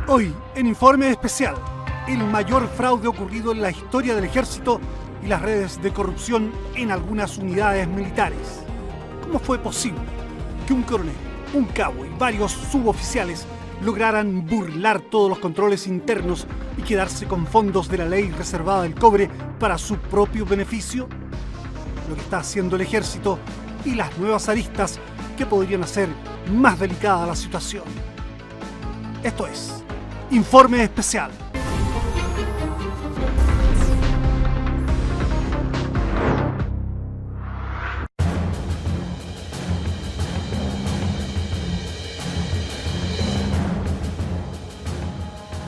Hoy, en Informe Especial, el mayor fraude ocurrido en la historia del ejército y las redes de corrupción en algunas unidades militares. ¿Cómo fue posible que un coronel, un cabo y varios suboficiales lograran burlar todos los controles internos y quedarse con fondos de la ley reservada del cobre para su propio beneficio? Lo que está haciendo el ejército y las nuevas aristas que podrían hacer más delicada la situación. Esto es Informe Especial.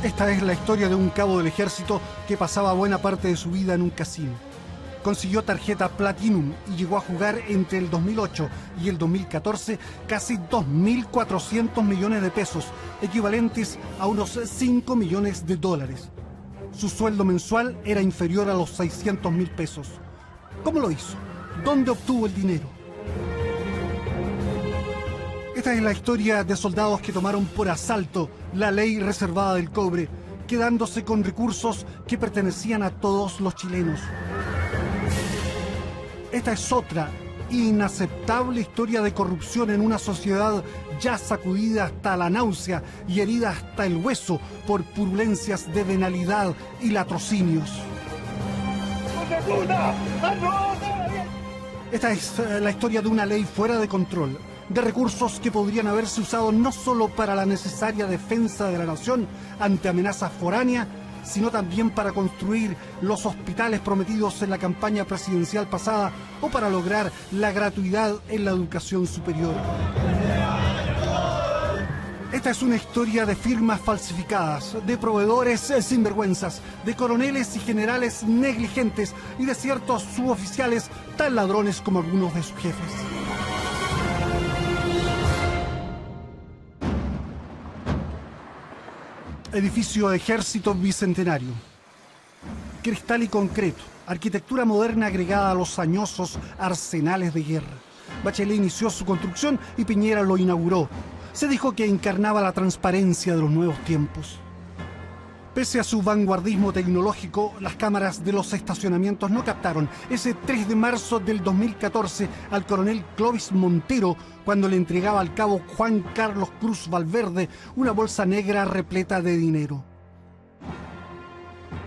Esta es la historia de un cabo del ejército que pasaba buena parte de su vida en un casino. Consiguió tarjeta Platinum y llegó a jugar entre el 2008 y el 2014 casi 2.400 millones de pesos, equivalentes a unos 5 millones de dólares. Su sueldo mensual era inferior a los 600.000 pesos. ¿Cómo lo hizo? ¿Dónde obtuvo el dinero? Esta es la historia de soldados que tomaron por asalto la ley reservada del cobre, quedándose con recursos que pertenecían a todos los chilenos. Esta es otra inaceptable historia de corrupción en una sociedad ya sacudida hasta la náusea y herida hasta el hueso por purulencias de venalidad y latrocinios. Esta es la historia de una ley fuera de control, de recursos que podrían haberse usado no solo para la necesaria defensa de la nación ante amenazas foráneas, sino también para construir los hospitales prometidos en la campaña presidencial pasada o para lograr la gratuidad en la educación superior. Esta es una historia de firmas falsificadas, de proveedores sinvergüenzas, de coroneles y generales negligentes y de ciertos suboficiales tan ladrones como algunos de sus jefes. Edificio Ejército Bicentenario. Cristal y concreto, arquitectura moderna agregada a los añosos arsenales de guerra. Bachelet inició su construcción y Piñera lo inauguró. Se dijo que encarnaba la transparencia de los nuevos tiempos. Pese a su vanguardismo tecnológico, las cámaras de los estacionamientos no captaron ese 3 de marzo del 2014 al coronel Clovis Montero cuando le entregaba al cabo Juan Carlos Cruz Valverde una bolsa negra repleta de dinero.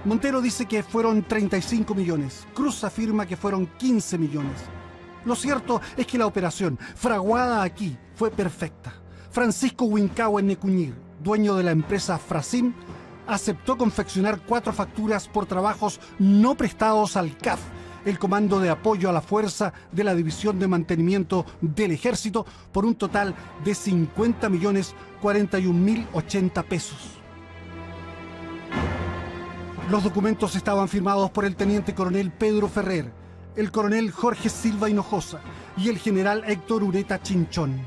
Montero dice que fueron 35 millones. Cruz afirma que fueron 15 millones. Lo cierto es que la operación, fraguada aquí, fue perfecta. Francisco Huincahue Necuñir, dueño de la empresa Frasim, aceptó confeccionar 4 facturas por trabajos no prestados al CAF, el Comando de Apoyo a la Fuerza de la División de Mantenimiento del Ejército, por un total de 50.041.080 pesos. Los documentos estaban firmados por el teniente coronel Pedro Ferrer, el coronel Jorge Silva Hinojosa y el general Héctor Ureta Chinchón.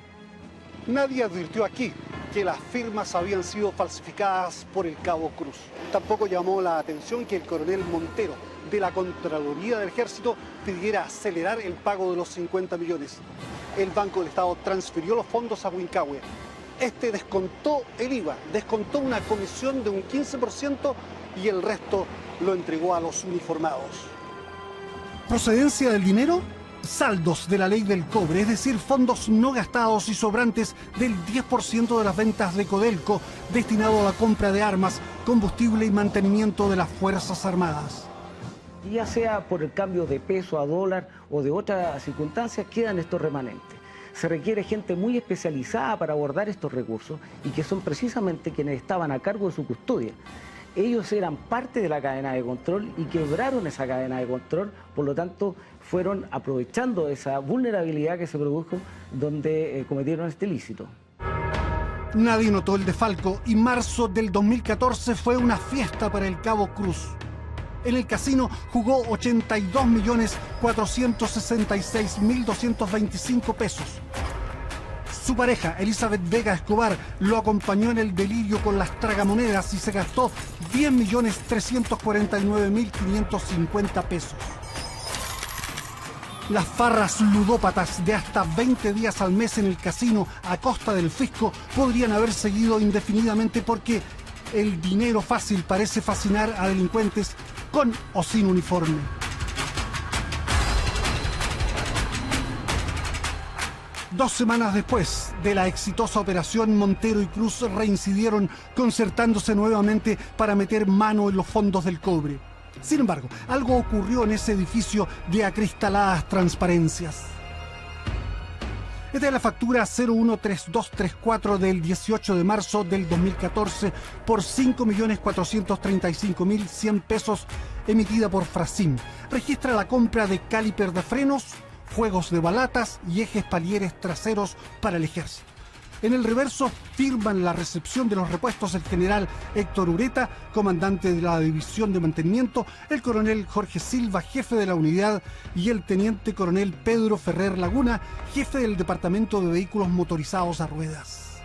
Nadie advirtió aquí que las firmas habían sido falsificadas por el cabo Cruz. Tampoco llamó la atención que el coronel Montero, de la Contraloría del Ejército, pidiera acelerar el pago de los 50 millones. El Banco del Estado transfirió los fondos a Huincahue. Este descontó el IVA, descontó una comisión de un 15% y el resto lo entregó a los uniformados. ¿Procedencia del dinero? Saldos de la ley del cobre, es decir, fondos no gastados y sobrantes del 10% de las ventas de Codelco destinado a la compra de armas, combustible y mantenimiento de las Fuerzas Armadas. Ya sea por el cambio de peso a dólar o de otras circunstancias, quedan estos remanentes. Se requiere gente muy especializada para abordar estos recursos y que son precisamente quienes estaban a cargo de su custodia. Ellos eran parte de la cadena de control y quebraron esa cadena de control, por lo tanto fueron aprovechando esa vulnerabilidad que se produjo donde cometieron este ilícito. Nadie notó el desfalco y marzo del 2014 fue una fiesta para el cabo Cruz. En el casino jugó 82.466.225 pesos. Su pareja, Elizabeth Vega Escobar, lo acompañó en el delirio con las tragamonedas y se gastó 10.349.550 pesos. Las farras ludópatas de hasta 20 días al mes en el casino a costa del fisco podrían haber seguido indefinidamente porque el dinero fácil parece fascinar a delincuentes con o sin uniforme. Dos semanas después de la exitosa operación, Montero y Cruz reincidieron concertándose nuevamente para meter mano en los fondos del cobre. Sin embargo, algo ocurrió en ese edificio de acristaladas transparencias. Esta es la factura 013234 del 18 de marzo del 2014 por 5.435.100 pesos emitida por Frasim. Registra la compra de caliper de frenos, juegos de balatas y ejes palieres traseros para el ejército. En el reverso firman la recepción de los repuestos el general Héctor Ureta, comandante de la División de Mantenimiento, el coronel Jorge Silva, jefe de la unidad, y el teniente coronel Pedro Ferrer Laguna, jefe del Departamento de Vehículos Motorizados a Ruedas.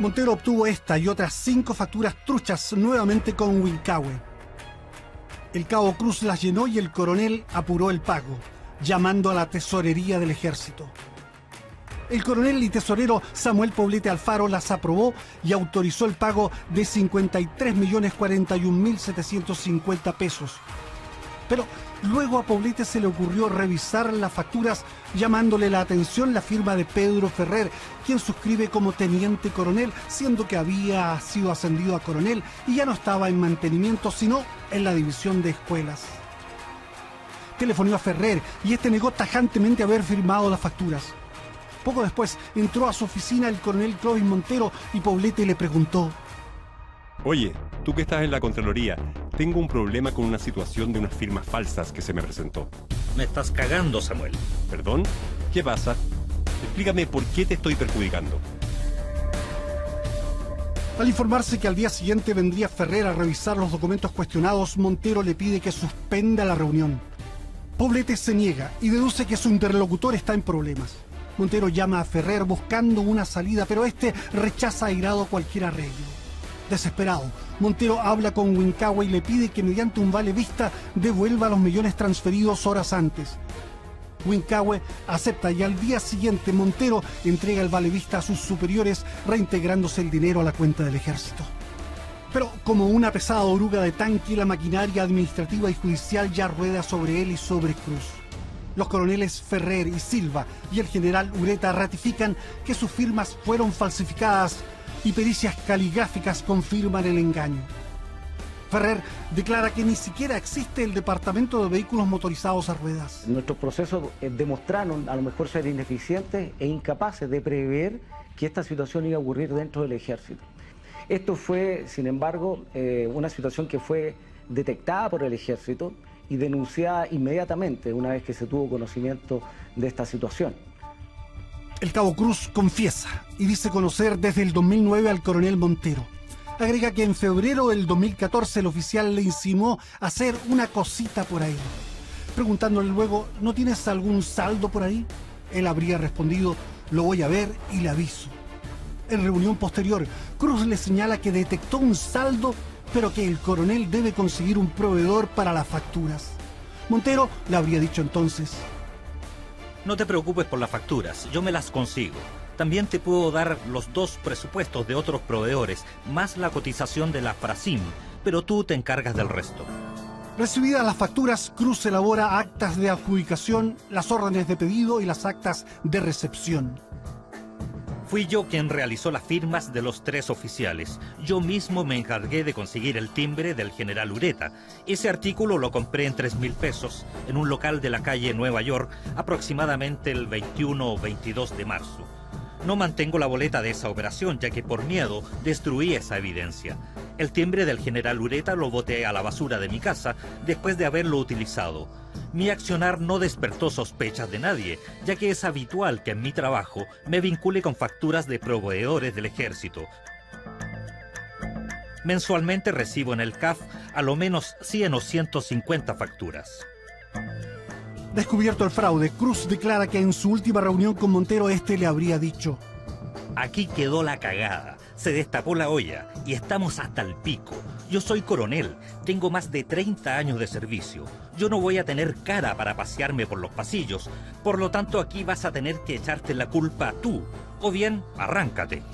Montero obtuvo esta y otras 5 facturas truchas nuevamente con Wilcahue. El cabo Cruz las llenó y el coronel apuró el pago, llamando a la tesorería del ejército. El coronel y tesorero Samuel Poblete Alfaro las aprobó y autorizó el pago de 53.041.750 pesos. Pero luego a Poblete se le ocurrió revisar las facturas, llamándole la atención la firma de Pedro Ferrer, quien suscribe como teniente coronel, siendo que había sido ascendido a coronel y ya no estaba en mantenimiento, sino en la división de escuelas. Telefonió a Ferrer y este negó tajantemente haber firmado las facturas. Poco después entró a su oficina el coronel Clovis Montero y Poblete le preguntó: Oye, tú que estás en la Contraloría, tengo un problema con una situación de unas firmas falsas que se me presentó. Me estás cagando, Samuel. ¿Perdón? ¿Qué pasa? Explícame por qué te estoy perjudicando. Al informarse que al día siguiente vendría Ferrer a revisar los documentos cuestionados, Montero le pide que suspenda la reunión. Poblete se niega y deduce que su interlocutor está en problemas. Montero llama a Ferrer buscando una salida, pero este rechaza airado cualquier arreglo. Desesperado, Montero habla con Wilcahue y le pide que mediante un vale vista devuelva los millones transferidos horas antes. Wilcahue acepta y al día siguiente Montero entrega el vale vista a sus superiores, reintegrándose el dinero a la cuenta del ejército. Pero como una pesada oruga de tanque, la maquinaria administrativa y judicial ya rueda sobre él y sobre Cruz. Los coroneles Ferrer y Silva y el general Ureta ratifican que sus firmas fueron falsificadas y pericias caligráficas confirman el engaño. Ferrer declara que ni siquiera existe el Departamento de Vehículos Motorizados a Ruedas. Nuestros procesos demostraron a lo mejor ser ineficientes e incapaces de prever que esta situación iba a ocurrir dentro del ejército. Esto fue, sin embargo, una situación que fue detectada por el ejército y denunciada inmediatamente una vez que se tuvo conocimiento de esta situación. El cabo Cruz confiesa y dice conocer desde el 2009 al coronel Montero. Agrega que en febrero del 2014 el oficial le insinuó hacer una cosita por ahí. Preguntándole luego, ¿no tienes algún saldo por ahí? Él habría respondido, lo voy a ver y le aviso. En reunión posterior, Cruz le señala que detectó un saldo, pero que el coronel debe conseguir un proveedor para las facturas. Montero le habría dicho entonces: No te preocupes por las facturas, yo me las consigo. También te puedo dar los 2 presupuestos de otros proveedores, más la cotización de la Frasim, pero tú te encargas del resto. Recibidas las facturas, Cruz elabora actas de adjudicación, las órdenes de pedido y las actas de recepción. Fui yo quien realizó las firmas de los 3 oficiales. Yo mismo me encargué de conseguir el timbre del general Ureta. Ese artículo lo compré en 3.000 pesos en un local de la calle Nueva York, aproximadamente el 21 o 22 de marzo. No mantengo la boleta de esa operación, ya que por miedo destruí esa evidencia. El timbre del general Ureta lo boté a la basura de mi casa después de haberlo utilizado. Mi accionar no despertó sospechas de nadie, ya que es habitual que en mi trabajo me vincule con facturas de proveedores del ejército. Mensualmente recibo en el CAF a lo menos 100 o 150 facturas. Descubierto el fraude, Cruz declara que en su última reunión con Montero este le habría dicho: Aquí quedó la cagada, se destapó la olla y estamos hasta el pico. Yo soy coronel, tengo más de 30 años de servicio. Yo no voy a tener cara para pasearme por los pasillos, por lo tanto aquí vas a tener que echarte la culpa tú, o bien arráncate.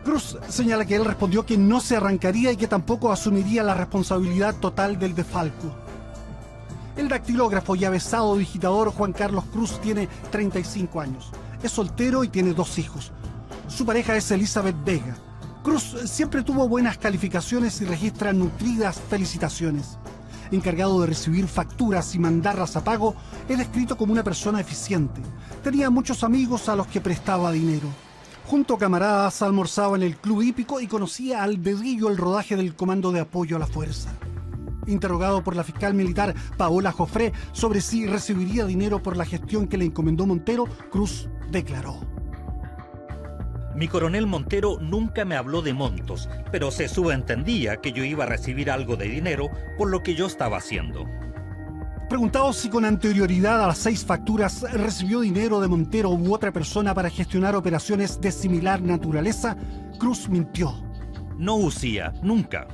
Cruz señala que él respondió que no se arrancaría y que tampoco asumiría la responsabilidad total del desfalco. El dactilógrafo y avesado digitador Juan Carlos Cruz tiene 35 años. Es soltero y tiene 2 hijos. Su pareja es Elizabeth Vega. Cruz siempre tuvo buenas calificaciones y registra nutridas felicitaciones. Encargado de recibir facturas y mandarlas a pago, es descrito como una persona eficiente. Tenía muchos amigos a los que prestaba dinero. Junto a camaradas almorzaba en el club hípico y conocía al dedillo el rodaje del Comando de Apoyo a la Fuerza. Interrogado por la fiscal militar Paola Jofré sobre si recibiría dinero por la gestión que le encomendó Montero, Cruz declaró: Mi coronel Montero nunca me habló de montos, pero se subentendía que yo iba a recibir algo de dinero por lo que yo estaba haciendo. Preguntado si con anterioridad a las 6 facturas recibió dinero de Montero u otra persona para gestionar operaciones de similar naturaleza, Cruz mintió. No usía, nunca.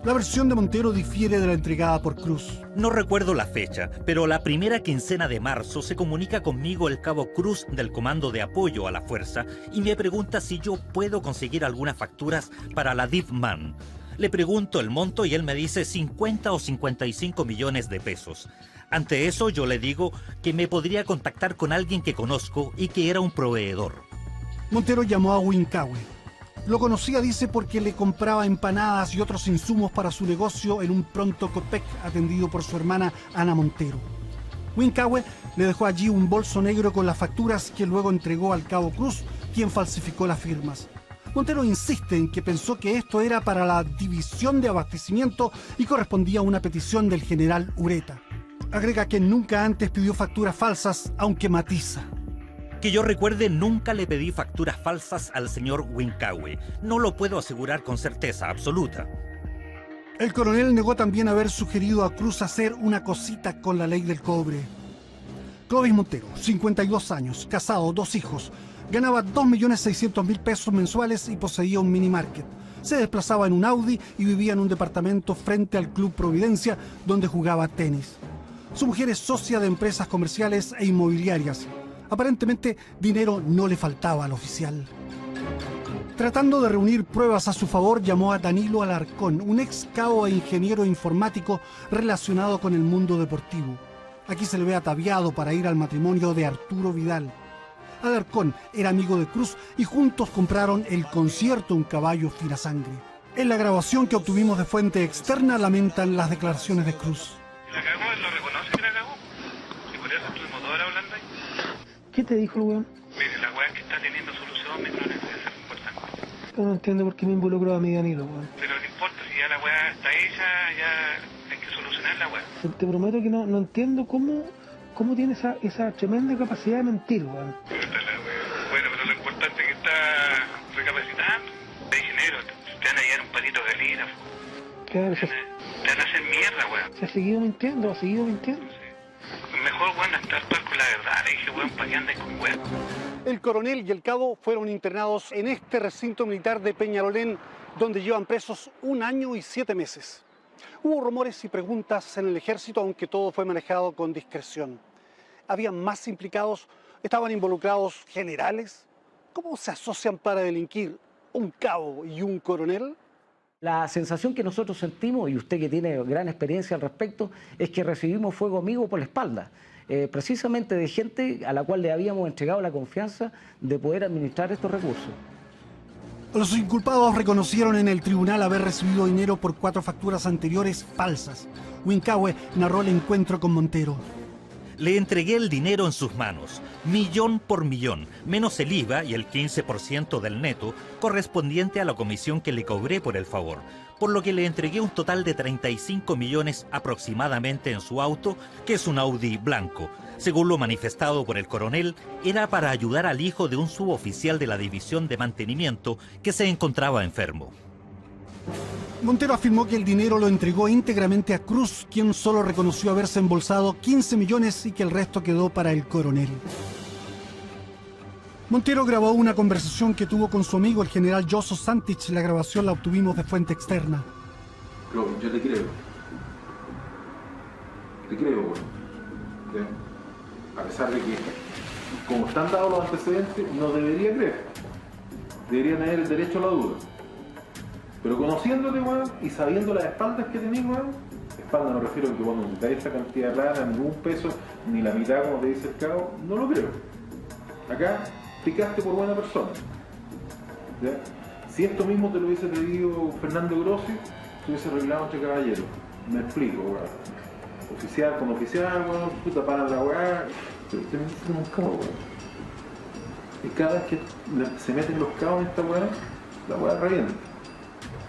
La versión de Montero difiere de la entregada por Cruz. No recuerdo la fecha, pero la primera quincena de marzo se comunica conmigo el cabo Cruz del Comando de Apoyo a la Fuerza y me pregunta si yo puedo conseguir algunas facturas para la DIVMAN. Le pregunto el monto y él me dice 50 o 55 millones de pesos. Ante eso yo le digo que me podría contactar con alguien que conozco y que era un proveedor. Montero llamó a Huincahue. Lo conocía, dice, porque le compraba empanadas y otros insumos para su negocio en un Pronto Copec atendido por su hermana Ana Montero. Huincahue le dejó allí un bolso negro con las facturas que luego entregó al cabo Cruz, quien falsificó las firmas. Montero insiste en que pensó que esto era para la división de abastecimiento y correspondía a una petición del general Ureta. Agrega que nunca antes pidió facturas falsas, aunque matiza: Que yo recuerde, nunca le pedí facturas falsas al señor Huincahue. No lo puedo asegurar con certeza absoluta. El coronel negó también haber sugerido a Cruz hacer una cosita con la ley del cobre. Clovis Montero, 52 años, casado, 2 hijos, ganaba 2.600.000 pesos mensuales y poseía un mini market. Se desplazaba en un Audi y vivía en un departamento frente al Club Providencia, donde jugaba tenis. Su mujer es socia de empresas comerciales e inmobiliarias. Aparentemente, dinero no le faltaba al oficial. Tratando de reunir pruebas a su favor, llamó a Danilo Alarcón, un ex cabo e ingeniero informático relacionado con el mundo deportivo. Aquí se le ve ataviado para ir al matrimonio de Arturo Vidal. Alarcón era amigo de Cruz y juntos compraron el concierto Un Caballo Fina Sangre. En la grabación que obtuvimos de fuente externa lamentan las declaraciones de Cruz. ¿La cagó? ¿Él lo reconoce que la cagó? Y por eso estuvimos 2 horas hablando ahí. ¿Qué te dijo el weón? Mire, la weá que está teniendo solución, no necesita ser importante. Yo no entiendo por qué me involucró a mi Danilo, weón. Pero no importa, si ya la weá está hecha, ya hay que solucionar la weá. Te prometo que no entiendo cómo tiene esa tremenda capacidad de mentir, weón. Bueno, pero lo importante es que está recapacitando. De ingeniero, te van a llevar un patito de galina. Claro, Te van a hacer mierda, weón. se ha seguido mintiendo, Sí. Mejor, weón, actuar con la verdad. Le dije, weón, para que andes con weón. El coronel y el cabo fueron internados en este recinto militar de Peñalolén, donde llevan presos 1 año y 7 meses. Hubo rumores y preguntas en el ejército, aunque todo fue manejado con discreción. ¿Habían más implicados? ¿Estaban involucrados generales? ¿Cómo se asocian para delinquir un cabo y un coronel? La sensación que nosotros sentimos, y usted que tiene gran experiencia al respecto, es que recibimos fuego amigo por la espalda, precisamente de gente a la cual le habíamos entregado la confianza de poder administrar estos recursos. Los inculpados reconocieron en el tribunal haber recibido dinero por 4 facturas anteriores falsas. Huincahue narró el encuentro con Montero. Le entregué el dinero en sus manos, millón por millón, menos el IVA y el 15% del neto correspondiente a la comisión que le cobré por el favor, por lo que le entregué un total de 35 millones aproximadamente en su auto, que es un Audi blanco. Según lo manifestado por el coronel, era para ayudar al hijo de un suboficial de la División de Mantenimiento que se encontraba enfermo. Montero afirmó que el dinero lo entregó íntegramente a Cruz, quien solo reconoció haberse embolsado 15 millones y que el resto quedó para el coronel. Montero grabó una conversación que tuvo con su amigo el general Joso Santich. La grabación la obtuvimos de fuente externa. Yo te creo. Te creo, güey. A pesar de que, como están dados los antecedentes, no debería creer. debería tener el derecho a la duda. Pero conociéndote, weón, y sabiendo las espaldas que tenés, weón, espalda me refiero a que vos no necesitáis esa cantidad de plata, ni un peso, ni la mitad como te dice el cabo, no lo creo. Acá picaste por buena persona. ¿Ya? Si esto mismo te lo hubiese pedido Fernando Grossi, se hubiese arreglado entre caballeros. Me explico, weón. Oficial con oficial, weón, puta, paran la weá, pero te metes en un cabo, weón. Y cada vez que se meten los cabos en esta weá, la weá revienta.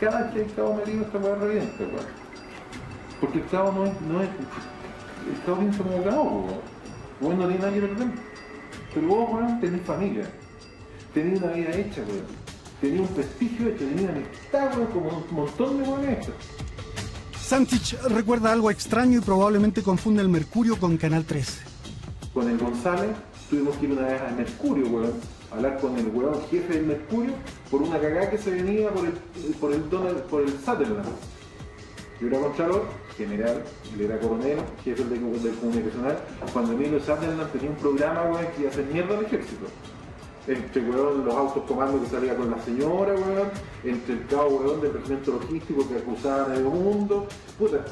Cada vez que hay cabo metido, esta weá revienta, weón. Porque el cabo no es el cabo piensa como cabo, weón. Weón no tiene nada que perder. Pero vos, weón, tenés familia, tenés una vida hecha, weón. Tenés un prestigio hecho, tenés una amistad, weón, como un montón de weón hechas. Santich recuerda algo extraño y probablemente confunde el Mercurio con Canal 13. Con el González tuvimos que ir una vez al Mercurio, weón, a hablar con el weón jefe del Mercurio por una cagada que se venía por el Sutherland. Yo era Contralor, general, él era coronel, jefe del comunicacional, cuando Emilio Sutherland tenía un programa, weón, que iba a hacer mierda al ejército. Entre, weón, los autos comandos que salía con la señora, weón, entre el cabo, weón, del regimiento logístico que acusaba a medio mundo, puta,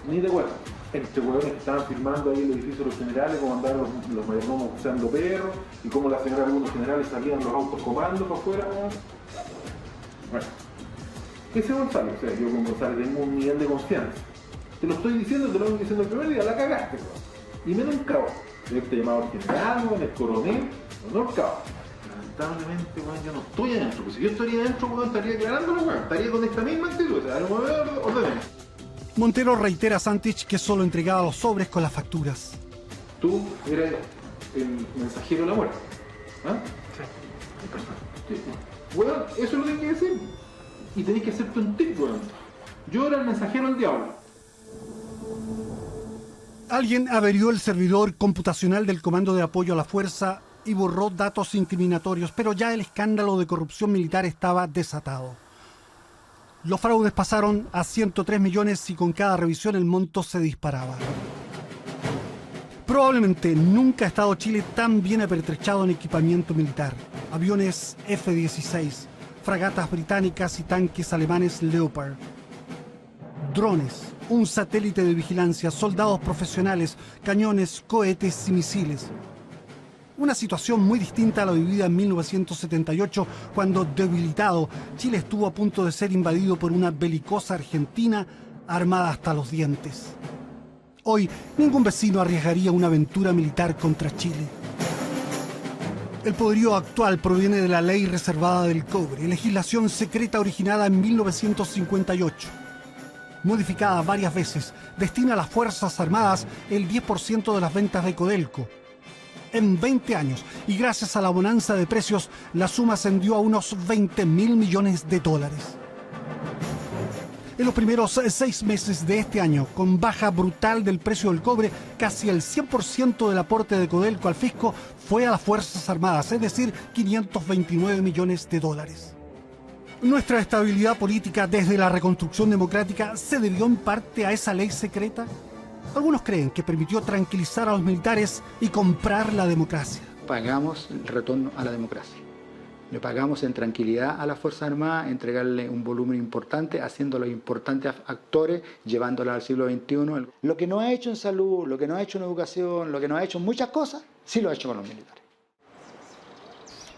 ni de acuerdo. Entre weones que estaban filmando ahí el edificio de los generales, como andaban los mayordomos usando perros, y como la señora de algunos generales salían los autos comandos para afuera, weón. Bueno, ese González, o sea, yo con González tengo un nivel de confianza. Te lo estoy diciendo, te lo estoy diciendo el primer día, la cagaste, weón. Y menos un cabo. Yo te llamaba el general, weón, el coronel, no el cabo. Lamentablemente, weón, yo no estoy adentro, porque si yo estaría adentro, weón, estaría declarándolo, weón, estaría con esta misma actitud, o sea, ordenemos. Montero reitera a Santich que solo entregaba los sobres con las facturas. Tú eras el mensajero de la muerte, ¿ah? Sí. Bueno, eso es lo que hay que decir. Y tenés que hacerte un tip, weón. Yo era el mensajero del diablo. Alguien averió el servidor computacional del Comando de Apoyo a la Fuerza y borró datos incriminatorios, pero ya el escándalo de corrupción militar estaba desatado. Los fraudes pasaron a 103 millones y con cada revisión el monto se disparaba. Probablemente nunca ha estado Chile tan bien apertrechado en equipamiento militar. Aviones F-16, fragatas británicas y tanques alemanes Leopard. Drones, un satélite de vigilancia, soldados profesionales, cañones, cohetes y misiles. Una situación muy distinta a la vivida en 1978, cuando, debilitado, Chile estuvo a punto de ser invadido por una belicosa Argentina armada hasta los dientes. Hoy, ningún vecino arriesgaría una aventura militar contra Chile. El poderío actual proviene de la Ley Reservada del Cobre, legislación secreta originada en 1958. Modificada varias veces, destina a las Fuerzas Armadas el 10% de las ventas de Codelco. En 20 años, y gracias a la bonanza de precios, la suma ascendió a unos 20.000 millones de dólares. En los primeros 6 meses de este año, con baja brutal del precio del cobre, casi el 100% del aporte de Codelco al fisco fue a las Fuerzas Armadas, es decir, 529 millones de dólares. ¿Nuestra estabilidad política desde la reconstrucción democrática se debió en parte a esa ley secreta? Algunos creen que permitió tranquilizar a los militares y comprar la democracia. Pagamos el retorno a la democracia. Le pagamos en tranquilidad a las Fuerzas Armadas, entregarle un volumen importante, haciéndolo importantes actores, llevándola al siglo XXI. Lo que no ha hecho en salud, lo que no ha hecho en educación, lo que no ha hecho en muchas cosas, sí lo ha hecho con los militares.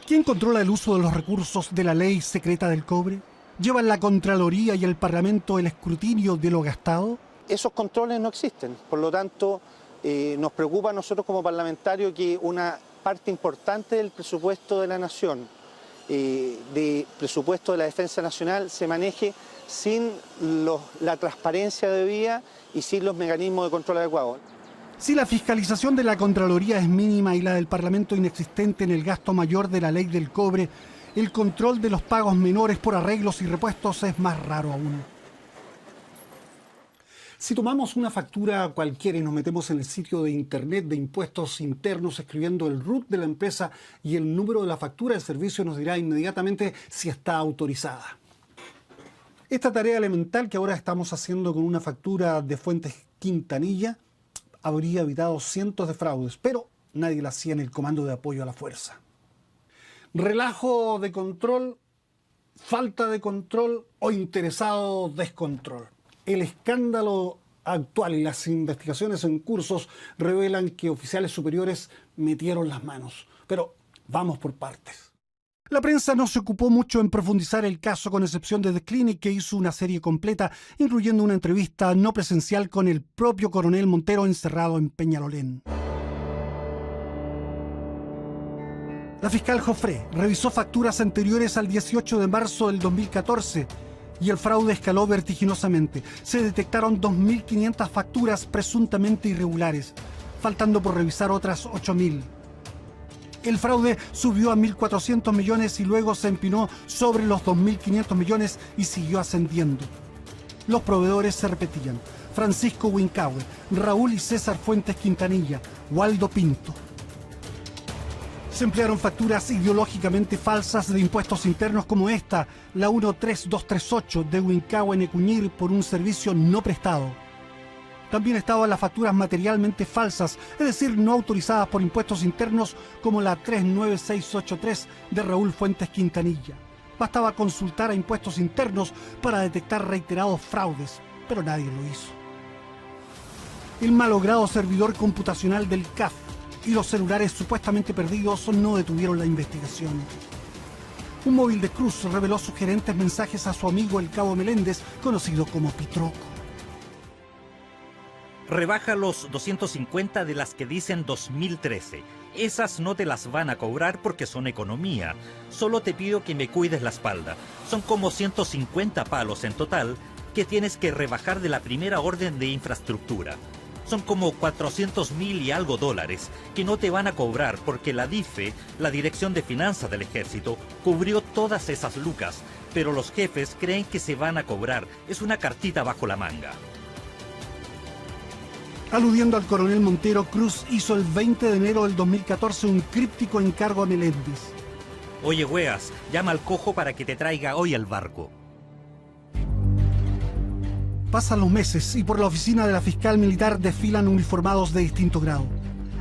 ¿Quién controla el uso de los recursos de la ley secreta del cobre? ¿Llevan la Contraloría y el Parlamento el escrutinio de lo gastado? Esos controles no existen, por lo tanto nos preocupa a nosotros como parlamentarios que una parte importante del presupuesto de la nación, de presupuesto de la defensa nacional, se maneje sin la transparencia debida y sin los mecanismos de control adecuados. Si la fiscalización de la Contraloría es mínima y la del Parlamento inexistente en el gasto mayor de la ley del cobre, el control de los pagos menores por arreglos y repuestos es más raro aún. Si tomamos una factura cualquiera y nos metemos en el sitio de internet de impuestos internos escribiendo el RUT de la empresa y el número de la factura, el servicio nos dirá inmediatamente si está autorizada. Esta tarea elemental que ahora estamos haciendo con una factura de Fuentes Quintanilla habría evitado cientos de fraudes, pero nadie la hacía en el Comando de Apoyo a la Fuerza. Relajo de control, falta de control o interesado descontrol. El escándalo actual y las investigaciones en cursos revelan que oficiales superiores metieron las manos. Pero vamos por partes. La prensa no se ocupó mucho en profundizar el caso, con excepción de The Clinic, que hizo una serie completa, incluyendo una entrevista no presencial con el propio coronel Montero encerrado en Peñalolén. La fiscal Joffre revisó facturas anteriores al 18 de marzo del 2014 y el fraude escaló vertiginosamente. Se detectaron 2.500 facturas presuntamente irregulares, faltando por revisar otras 8.000. El fraude subió a 1.400 millones y luego se empinó sobre los 2.500 millones y siguió ascendiendo. Los proveedores se repetían: Francisco Wincahue, Raúl y César Fuentes Quintanilla, Waldo Pinto. Se emplearon facturas ideológicamente falsas de impuestos internos como esta, la 13238 de Wincahue Necuñir, por un servicio no prestado. También estaban las facturas materialmente falsas, es decir, no autorizadas por impuestos internos, como la 39683 de Raúl Fuentes Quintanilla. Bastaba consultar a impuestos internos para detectar reiterados fraudes, pero nadie lo hizo. El malogrado servidor computacional del CAF y los celulares supuestamente perdidos no detuvieron la investigación. Un móvil de Cruz reveló sugerentes mensajes a su amigo el Cabo Meléndez, conocido como Pitroco. Rebaja los 250 de las que dicen 2013. Esas no te las van a cobrar porque son economía. Solo te pido que me cuides la espalda. Son como 150 palos en total que tienes que rebajar de la primera orden de infraestructura. Son como 400.000 y algo dólares que no te van a cobrar porque la DIFE, la Dirección de Finanzas del Ejército, cubrió todas esas lucas, pero los jefes creen que se van a cobrar. Es una cartita bajo la manga. Aludiendo al coronel Montero, Cruz hizo el 20 de enero del 2014 un críptico encargo a Meléndez. Oye, weas, llama al cojo para que te traiga hoy el barco. Pasan los meses y por la oficina de la fiscal militar desfilan uniformados de distinto grado.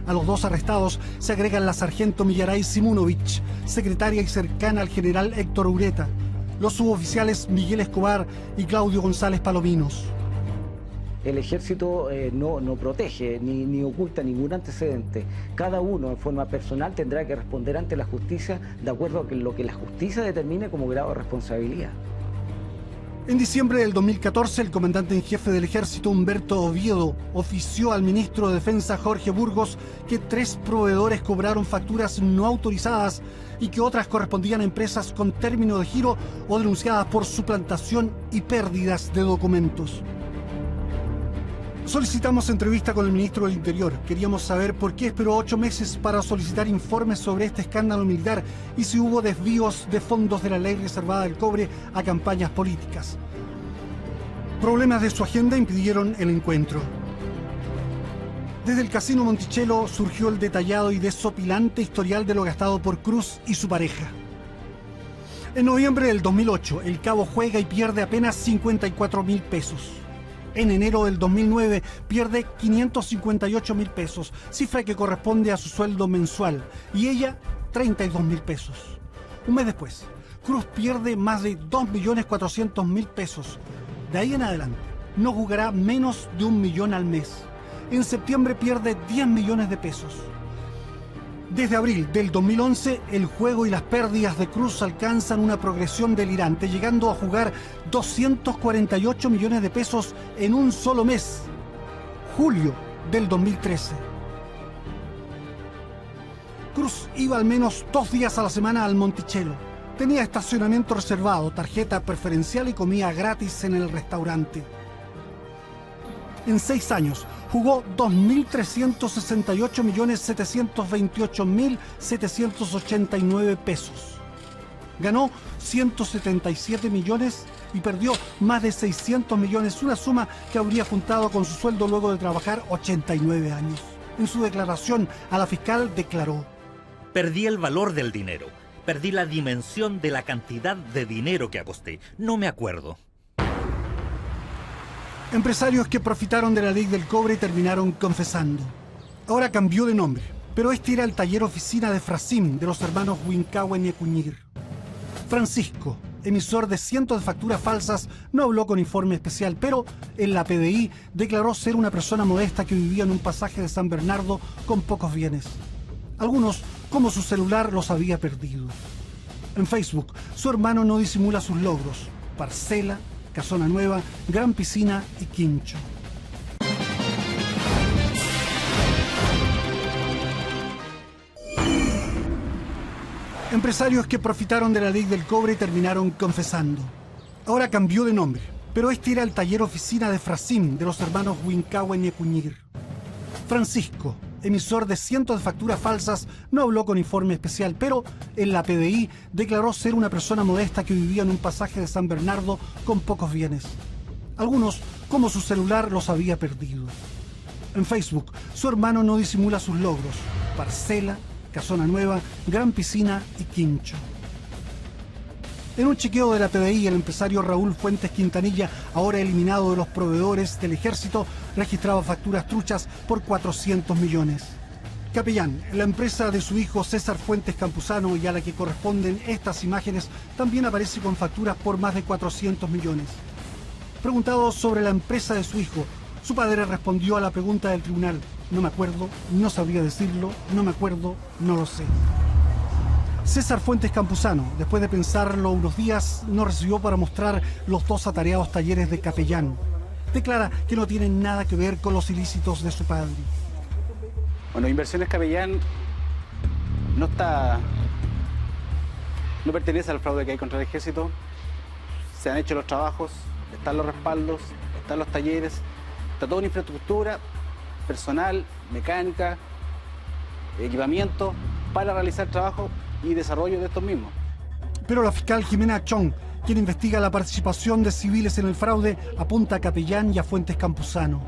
A los dos arrestados se agregan la sargento Millaray Simunovich, secretaria y cercana al general Héctor Ureta, los suboficiales Miguel Escobar y Claudio González Palominos. El ejército no protege ni oculta ningún antecedente. Cada uno en forma personal tendrá que responder ante la justicia de acuerdo a lo que la justicia determine como grado de responsabilidad. En diciembre del 2014, el comandante en jefe del ejército, Humberto Oviedo, ofició al ministro de Defensa, Jorge Burgos, que 3 proveedores cobraron facturas no autorizadas y que otras correspondían a empresas con término de giro o denunciadas por suplantación y pérdidas de documentos. Solicitamos entrevista con el ministro del Interior. Queríamos saber por qué esperó 8 meses para solicitar informes sobre este escándalo militar y si hubo desvíos de fondos de la ley reservada del cobre a campañas políticas. Problemas de su agenda impidieron el encuentro. Desde el Casino Monticello surgió el detallado y desopilante historial de lo gastado por Cruz y su pareja. En noviembre del 2008, el Cabo juega y pierde apenas 54.000 pesos. En enero del 2009 pierde 558.000 pesos, cifra que corresponde a su sueldo mensual, y ella 32.000 pesos. Un mes después, Cruz pierde más de 2.400.000 pesos. De ahí en adelante, no jugará menos de 1 millón al mes. En septiembre pierde 10 millones de pesos. Desde abril del 2011, el juego y las pérdidas de Cruz alcanzan una progresión delirante, llegando a jugar 248 millones de pesos en un solo mes, julio del 2013. Cruz iba al menos 2 días a la semana al Monticello. Tenía estacionamiento reservado, tarjeta preferencial y comida gratis en el restaurante. En 6 años jugó 2.328.728.789 pesos. Ganó 177 millones y perdió más de 600 millones, una suma que habría juntado con su sueldo luego de trabajar 89 años. En su declaración a la fiscal declaró: Perdí el valor del dinero. Perdí la dimensión de la cantidad de dinero que aposté. No me acuerdo. Empresarios que profitaron de la ley del cobre terminaron confesando. Ahora cambió de nombre. pero este era el taller oficina de Frasim de los hermanos Huincahue Ñecuñir. Francisco, emisor de cientos de facturas falsas, no habló con informe especial, pero en la PDI declaró ser una persona modesta que vivía en un pasaje de San Bernardo con pocos bienes. Algunos, como su celular, los había perdido. En Facebook, su hermano no disimula sus logros: parcela, casona nueva, gran piscina y quincho. Empresarios que profitaron de la ley del cobre terminaron confesando. Ahora cambió de nombre, pero este era el taller oficina de Frasim de los hermanos Huincahue Ñecuñir. Francisco, emisor de cientos de facturas falsas, no habló con informe especial, pero en la PDI declaró ser una persona modesta que vivía en un pasaje de San Bernardo con pocos bienes. Algunos, como su celular, los había perdido. En Facebook, su hermano no disimula sus logros: parcela, casona nueva, gran piscina y quincho. En un chequeo de la PDI, el empresario Raúl Fuentes Quintanilla, ahora eliminado de los proveedores del ejército, registraba facturas truchas por 400 millones. Capellán, la empresa de su hijo César Fuentes Campuzano y a la que corresponden estas imágenes, también aparece con facturas por más de 400 millones. Preguntado sobre la empresa de su hijo, su padre respondió a la pregunta del tribunal: no me acuerdo, no sabría decirlo, no me acuerdo, no lo sé. César Fuentes Campuzano, después de pensarlo unos días, no recibió para mostrar los 2 atareados talleres de capellán. Declara que no tienen nada que ver con los ilícitos de su padre. Bueno, Inversiones Capellán no pertenece al fraude que hay contra el ejército. Se han hecho los trabajos, están los respaldos, están los talleres, está toda una infraestructura, personal, mecánica, equipamiento para realizar trabajo y desarrollo de estos mismos. Pero la fiscal Jimena Chong, quien investiga la participación de civiles en el fraude, apunta a Capellán y a Fuentes Campuzano.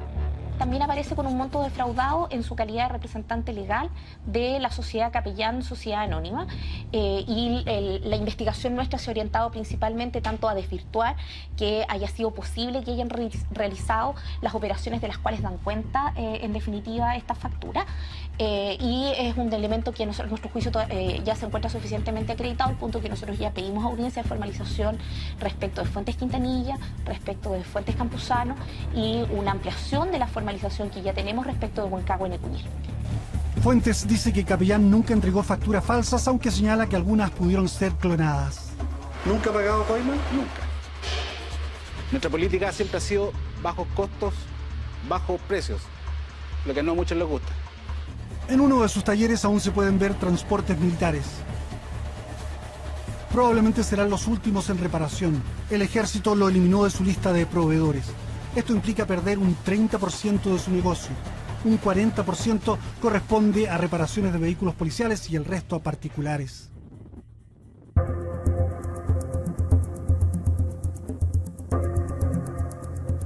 También aparece con un monto defraudado en su calidad de representante legal de la sociedad Capellán, sociedad anónima, y la investigación nuestra se ha orientado principalmente tanto a desvirtuar que haya sido posible que hayan realizado las operaciones de las cuales dan cuenta, en definitiva, esta factura. Y es un elemento que nuestro juicio ya se encuentra suficientemente acreditado, al punto que nosotros ya pedimos audiencia de formalización respecto de Fuentes Quintanilla, respecto de Fuentes Campuzano y una ampliación de la formalización que ya tenemos respecto de Huincahue Ñecuñir. Fuentes dice que Capellán nunca entregó facturas falsas, aunque señala que algunas pudieron ser clonadas. ¿Nunca ha pagado coima? Nunca. Nuestra política siempre ha sido bajos costos, bajos precios, lo que no a muchos les gusta. En uno de sus talleres aún se pueden ver transportes militares. Probablemente serán los últimos en reparación. El ejército lo eliminó de su lista de proveedores. Esto implica perder un 30% de su negocio. Un 40% corresponde a reparaciones de vehículos policiales y el resto a particulares.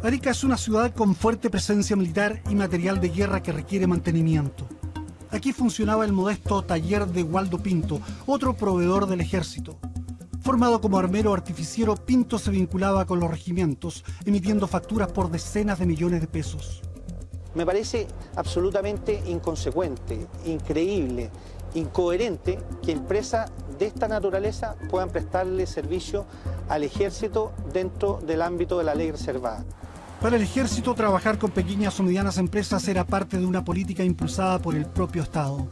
Arica es una ciudad con fuerte presencia militar y material de guerra que requiere mantenimiento. Aquí funcionaba el modesto taller de Waldo Pinto, otro proveedor del ejército. Formado como armero artificiero, Pinto se vinculaba con los regimientos, emitiendo facturas por decenas de millones de pesos. Me parece absolutamente inconsecuente, increíble, incoherente que empresas de esta naturaleza puedan prestarle servicio al ejército dentro del ámbito de la ley reservada. Para el ejército, trabajar con pequeñas o medianas empresas era parte de una política impulsada por el propio Estado.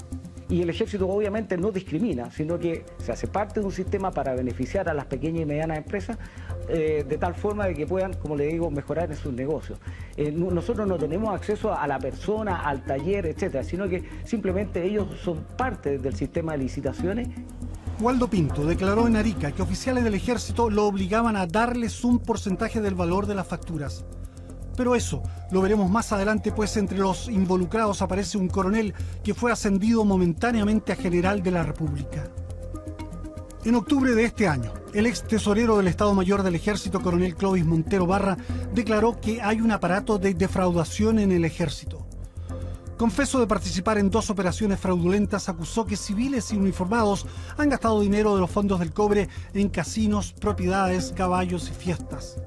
Y el ejército obviamente no discrimina, sino que se hace parte de un sistema para beneficiar a las pequeñas y medianas empresas de tal forma de que puedan, como le digo, mejorar en sus negocios. Nosotros no tenemos acceso a la persona, al taller, etcétera, sino que simplemente ellos son parte del sistema de licitaciones. Waldo Pinto declaró en Arica que oficiales del ejército lo obligaban a darles un porcentaje del valor de las facturas. Pero eso lo veremos más adelante, pues entre los involucrados aparece un coronel que fue ascendido momentáneamente a general de la República. En octubre de este año, el ex tesorero del Estado Mayor del Ejército, coronel Clovis Montero Barra, declaró que hay un aparato de defraudación en el ejército. Confeso de participar en 2 operaciones fraudulentas, acusó que civiles y uniformados han gastado dinero de los fondos del cobre en casinos, propiedades, caballos y fiestas.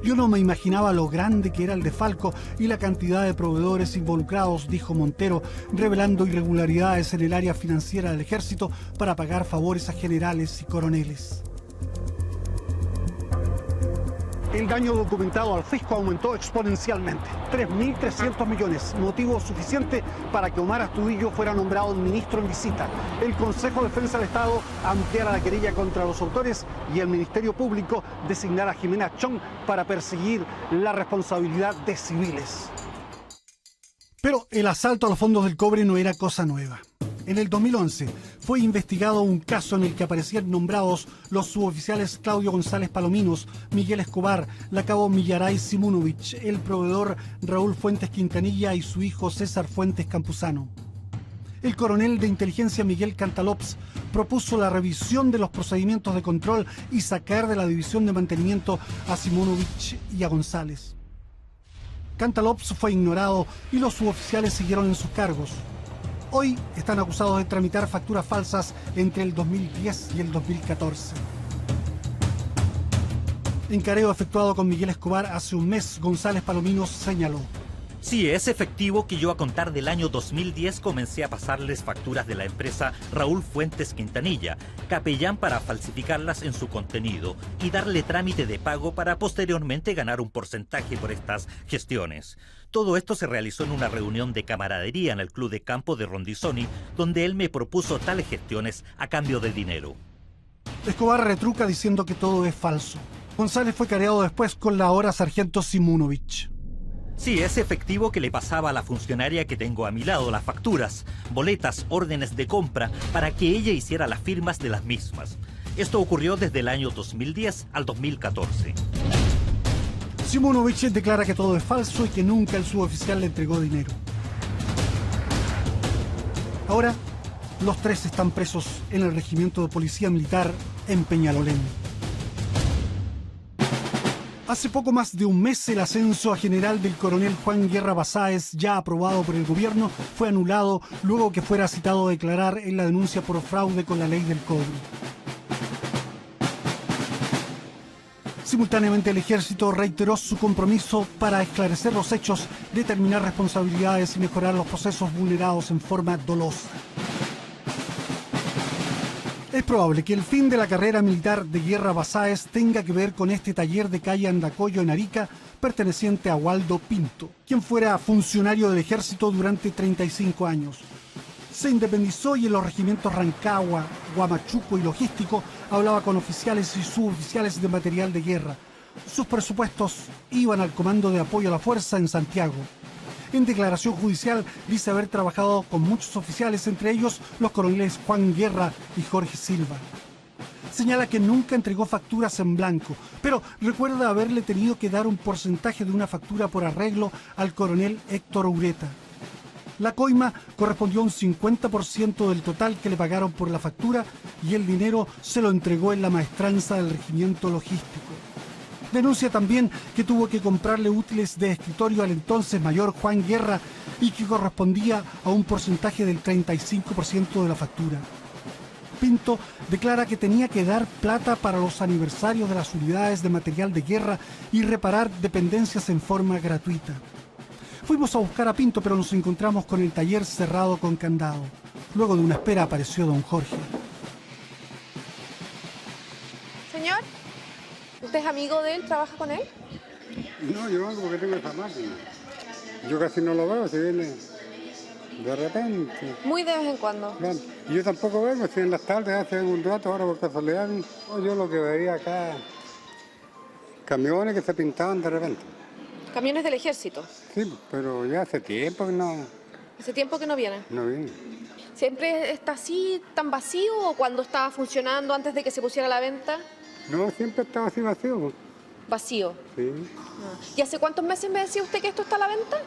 Yo no me imaginaba lo grande que era el desfalco y la cantidad de proveedores involucrados, dijo Montero, revelando irregularidades en el área financiera del ejército para pagar favores a generales y coroneles. El daño documentado al fisco aumentó exponencialmente. 3.300 millones, motivo suficiente para que Omar Astudillo fuera nombrado ministro en visita. El Consejo de Defensa del Estado ampliara la querella contra los autores y el Ministerio Público designara a Jimena Chong para perseguir la responsabilidad de civiles. Pero el asalto a los fondos del cobre no era cosa nueva. En el 2011 fue investigado un caso en el que aparecían nombrados los suboficiales Claudio González Palominos, Miguel Escobar, la cabo Millaray Simunovich, el proveedor Raúl Fuentes Quintanilla y su hijo César Fuentes Campuzano. El coronel de inteligencia Miguel Cantalops propuso la revisión de los procedimientos de control y sacar de la división de mantenimiento a Simunovich y a González. Cantalops fue ignorado y los suboficiales siguieron en sus cargos. Hoy están acusados de tramitar facturas falsas entre el 2010 y el 2014. En careo efectuado con Miguel Escobar hace un mes, González Palominos señaló: Sí, es efectivo que yo a contar del año 2010 comencé a pasarles facturas de la empresa Raúl Fuentes Quintanilla, capellán para falsificarlas en su contenido y darle trámite de pago para posteriormente ganar un porcentaje por estas gestiones. Todo esto se realizó en una reunión de camaradería en el Club de Campo de Rondizoni, donde él me propuso tales gestiones a cambio de dinero. Escobar retruca diciendo que todo es falso. González fue careado después con la ahora sargento Simunovich. Sí, es efectivo que le pasaba a la funcionaria que tengo a mi lado las facturas, boletas, órdenes de compra, para que ella hiciera las firmas de las mismas. Esto ocurrió desde el año 2010 al 2014. Simunovich declara que todo es falso y que nunca el suboficial le entregó dinero. Ahora, los tres están presos en el Regimiento de Policía Militar en Peñalolén. Hace poco más de un mes el ascenso a general del coronel Juan Guerra Basáez, ya aprobado por el gobierno, fue anulado luego que fuera citado a declarar en la denuncia por fraude con la ley del cobre. Simultáneamente el ejército reiteró su compromiso para esclarecer los hechos, determinar responsabilidades y mejorar los procesos vulnerados en forma dolosa. Es probable que el fin de la carrera militar de Guerra Basáez tenga que ver con este taller de calle Andacollo en Arica, perteneciente a Waldo Pinto, quien fuera funcionario del ejército durante 35 años. Se independizó y en los regimientos Rancagua, Huamachuco y Logístico hablaba con oficiales y suboficiales de material de guerra. Sus presupuestos iban al Comando de Apoyo a la Fuerza en Santiago. En declaración judicial dice haber trabajado con muchos oficiales, entre ellos los coroneles Juan Guerra y Jorge Silva. Señala que nunca entregó facturas en blanco, pero recuerda haberle tenido que dar un porcentaje de una factura por arreglo al coronel Héctor Ureta. La coima correspondió a un 50% del total que le pagaron por la factura y el dinero se lo entregó en la maestranza del regimiento logístico. Denuncia también que tuvo que comprarle útiles de escritorio al entonces mayor Juan Guerra y que correspondía a un porcentaje del 35% de la factura. Pinto declara que tenía que dar plata para los aniversarios de las unidades de material de guerra y reparar dependencias en forma gratuita. Fuimos a buscar a Pinto, pero nos encontramos con el taller cerrado con candado. Luego de una espera apareció don Jorge. Señor, ¿usted es amigo de él? ¿Trabaja con él? No, yo hago porque tengo esa máquina. Yo casi no lo veo, si viene de repente. Muy de vez en cuando. Claro. Y yo tampoco vengo, si en las tardes hace un rato, ahora por casualidad. Yo lo que veía acá, camiones que se pintaban de repente. ¿Camiones del ejército? Sí, pero ya hace tiempo que no. ¿Hace tiempo que no vienen? No viene. ¿Siempre está así, tan vacío, o cuando estaba funcionando antes de que se pusiera a la venta? No, siempre estaba así vacío. ¿Vacío? Sí. ¿Y hace cuántos meses me decía usted que esto está a la venta?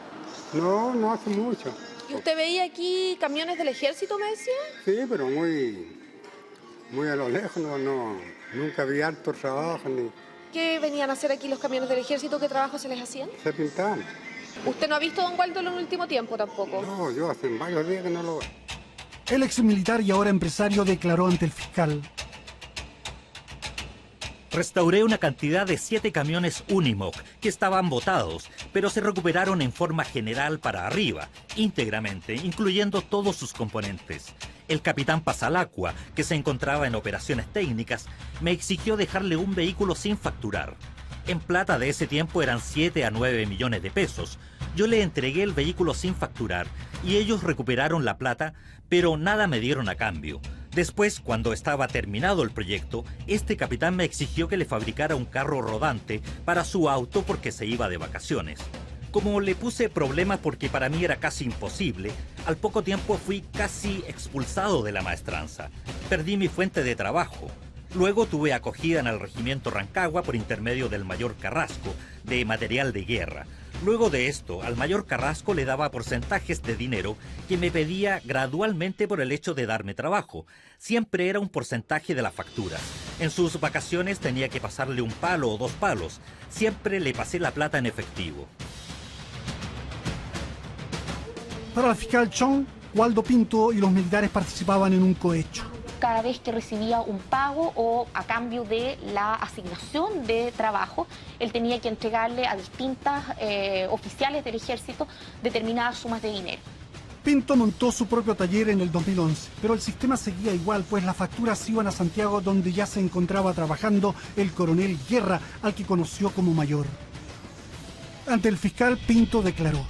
No, no hace mucho. ¿Y usted veía aquí camiones del ejército, me decía? Sí, pero muy a lo lejos, nunca vi harto trabajo ni... ¿Qué venían a hacer aquí los camiones del ejército? ¿Qué trabajo se les hacían? Se pintaban. ¿Usted no ha visto a don Waldo en el último tiempo tampoco? No, yo hace varios días que no lo veo. El ex militar y ahora empresario declaró ante el fiscal. Restauré una cantidad de 7 camiones Unimog que estaban botados, pero se recuperaron en forma general para arriba, íntegramente, incluyendo todos sus componentes. El capitán Pasalacqua, que se encontraba en operaciones técnicas, me exigió dejarle un vehículo sin facturar. En plata de ese tiempo eran 7 a 9 millones de pesos. Yo le entregué el vehículo sin facturar y ellos recuperaron la plata, pero nada me dieron a cambio. Después, cuando estaba terminado el proyecto, este capitán me exigió que le fabricara un carro rodante para su auto porque se iba de vacaciones. Como le puse problemas porque para mí era casi imposible, al poco tiempo fui casi expulsado de la maestranza. Perdí mi fuente de trabajo. Luego tuve acogida en el regimiento Rancagua por intermedio del mayor Carrasco, de material de guerra. Luego de esto, al mayor Carrasco le daba porcentajes de dinero que me pedía gradualmente por el hecho de darme trabajo. Siempre era un porcentaje de la factura. En sus vacaciones tenía que pasarle un palo o 2 palos. Siempre le pasé la plata en efectivo. Para el fiscal Chong, Waldo Pinto y los militares participaban en un cohecho. Cada vez que recibía un pago o a cambio de la asignación de trabajo, él tenía que entregarle a distintas oficiales del ejército determinadas sumas de dinero. Pinto montó su propio taller en el 2011, pero el sistema seguía igual, pues las facturas iban a Santiago, donde ya se encontraba trabajando el coronel Guerra, al que conoció como mayor. Ante el fiscal, Pinto declaró: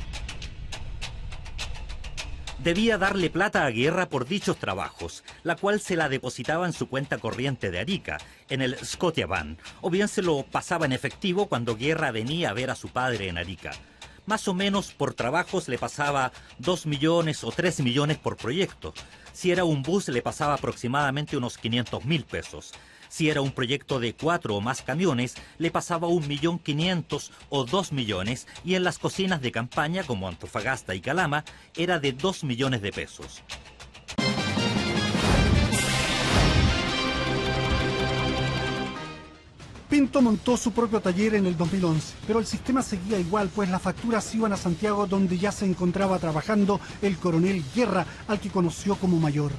debía darle plata a Guerra por dichos trabajos, la cual se la depositaba en su cuenta corriente de Arica, en el Scotiabank, o bien se lo pasaba en efectivo cuando Guerra venía a ver a su padre en Arica. Más o menos por trabajos le pasaba 2 millones o 3 millones por proyecto. Si era un bus le pasaba aproximadamente unos 500.000 pesos. Si era un proyecto de 4 o más camiones, le pasaba 1.500.000 o 2 millones, y en las cocinas de campaña, como Antofagasta y Calama, era de 2 millones de pesos. Pinto montó su propio taller en el 2011, pero el sistema seguía igual, pues las facturas iban a Santiago, donde ya se encontraba trabajando el coronel Guerra, al que conoció como mayor.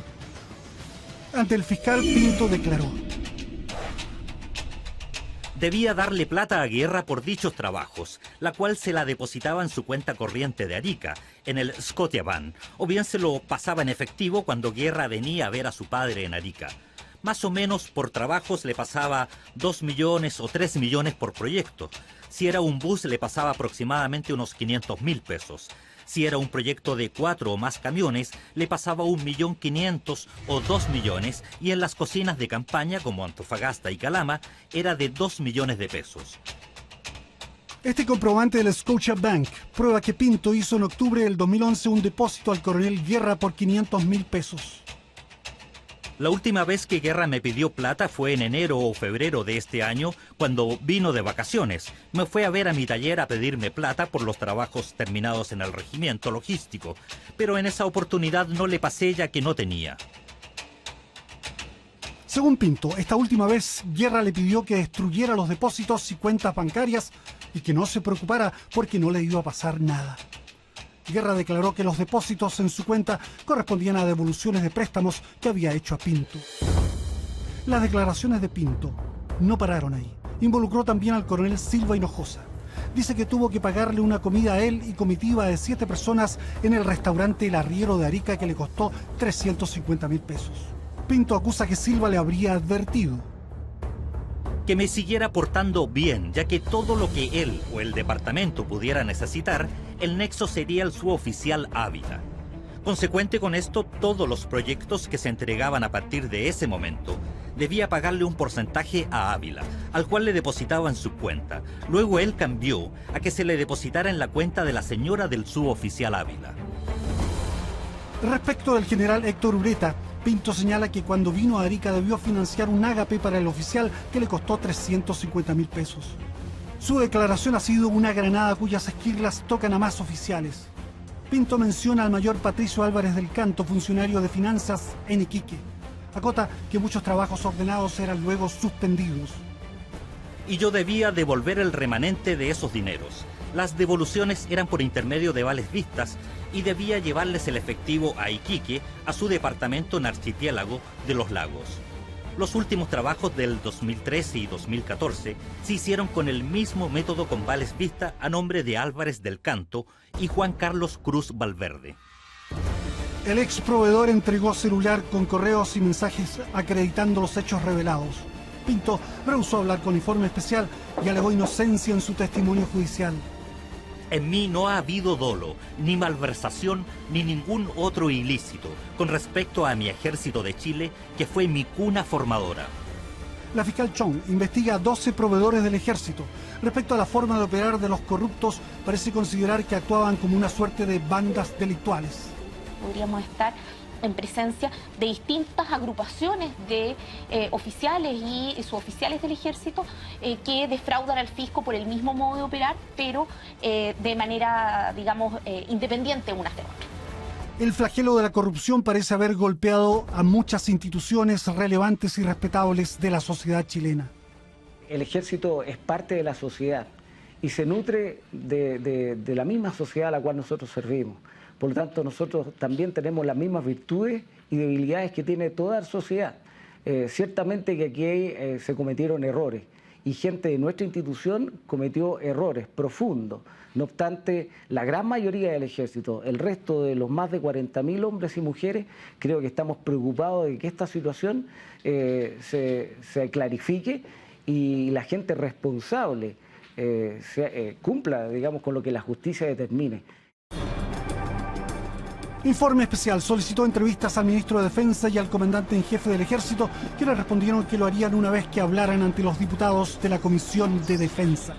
Ante el fiscal, Pinto declaró: debía darle plata a Guerra por dichos trabajos, la cual se la depositaba en su cuenta corriente de Arica, en el Scotiabank, o bien se lo pasaba en efectivo cuando Guerra venía a ver a su padre en Arica. Más o menos por trabajos le pasaba 2 millones o 3 millones por proyecto. Si era un bus le pasaba aproximadamente unos 500.000 pesos. Si era un proyecto de 4 o más camiones, le pasaba 1.500.000 o 2 millones, y en las cocinas de campaña, como Antofagasta y Calama, era de 2 millones de pesos. Este comprobante del Scotiabank prueba que Pinto hizo en octubre del 2011 un depósito al coronel Guerra por 500.000 pesos. La última vez que Guerra me pidió plata fue en enero o febrero de este año, cuando vino de vacaciones. Me fue a ver a mi taller a pedirme plata por los trabajos terminados en el regimiento logístico, pero en esa oportunidad no le pasé ya que no tenía. Según Pinto, esta última vez Guerra le pidió que destruyera los depósitos y cuentas bancarias y que no se preocupara porque no le iba a pasar nada. Guerra declaró que los depósitos en su cuenta correspondían a devoluciones de préstamos que había hecho a Pinto. Las declaraciones de Pinto no pararon ahí. Involucró también al coronel Silva Hinojosa. Dice que tuvo que pagarle una comida a él y comitiva de 7 personas en el restaurante El Arriero de Arica, que le costó 350.000 pesos. Pinto acusa que Silva le habría advertido que me siguiera portando bien, ya que todo lo que él o el departamento pudiera necesitar, el nexo sería el suboficial Ávila. Consecuente con esto, todos los proyectos que se entregaban a partir de ese momento, debía pagarle un porcentaje a Ávila, al cual le depositaba en su cuenta. Luego él cambió a que se le depositara en la cuenta de la señora del suboficial Ávila. Respecto del general Héctor Ureta, Pinto señala que cuando vino a Arica debió financiar un ágape para el oficial que le costó 350.000 pesos. Su declaración ha sido una granada cuyas esquirlas tocan a más oficiales. Pinto menciona al mayor Patricio Álvarez del Canto, funcionario de finanzas en Iquique. Acota que muchos trabajos ordenados eran luego suspendidos. Y yo debía devolver el remanente de esos dineros. Las devoluciones eran por intermedio de vales vistas y debía llevarles el efectivo a Iquique, a su departamento en Archipiélago de los Lagos. Los últimos trabajos del 2013 y 2014 se hicieron con el mismo método con vales vista a nombre de Álvarez del Canto y Juan Carlos Cruz Valverde. El ex proveedor entregó celular con correos y mensajes acreditando los hechos revelados. Pinto rehusó hablar con Informe Especial y alegó inocencia en su testimonio judicial. En mí no ha habido dolo, ni malversación, ni ningún otro ilícito con respecto a mi Ejército de Chile, que fue mi cuna formadora. La fiscal Chong investiga a 12 proveedores del Ejército. Respecto a la forma de operar de los corruptos, parece considerar que actuaban como una suerte de bandas delictuales. Podríamos estar en presencia de distintas agrupaciones de oficiales y suboficiales del Ejército que defraudan al fisco por el mismo modo de operar, pero de manera, digamos, independiente unas de otras. El flagelo de la corrupción parece haber golpeado a muchas instituciones relevantes y respetables de la sociedad chilena. El Ejército es parte de la sociedad y se nutre de la misma sociedad a la cual nosotros servimos. Por lo tanto, nosotros también tenemos las mismas virtudes y debilidades que tiene toda la sociedad. Ciertamente que aquí se cometieron errores y gente de nuestra institución cometió errores profundos. No obstante, la gran mayoría del Ejército, el resto de los más de 40.000 hombres y mujeres, creo que estamos preocupados de que esta situación se clarifique y la gente responsable cumpla, digamos, con lo que la justicia determine. Informe Especial solicitó entrevistas al ministro de Defensa y al comandante en jefe del Ejército, que le respondieron que lo harían una vez que hablaran ante los diputados de la Comisión de Defensa.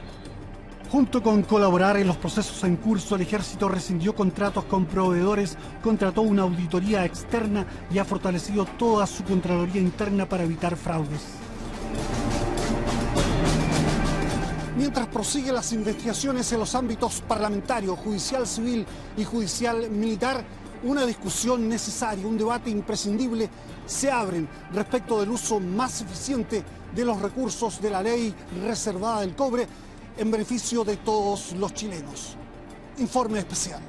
Junto con colaborar en los procesos en curso, el Ejército rescindió contratos con proveedores, contrató una auditoría externa y ha fortalecido toda su Contraloría interna para evitar fraudes. Mientras prosiguen las investigaciones en los ámbitos parlamentario, judicial civil y judicial militar, una discusión necesaria, un debate imprescindible se abren respecto del uso más eficiente de los recursos de la ley reservada del cobre en beneficio de todos los chilenos. Informe Especial.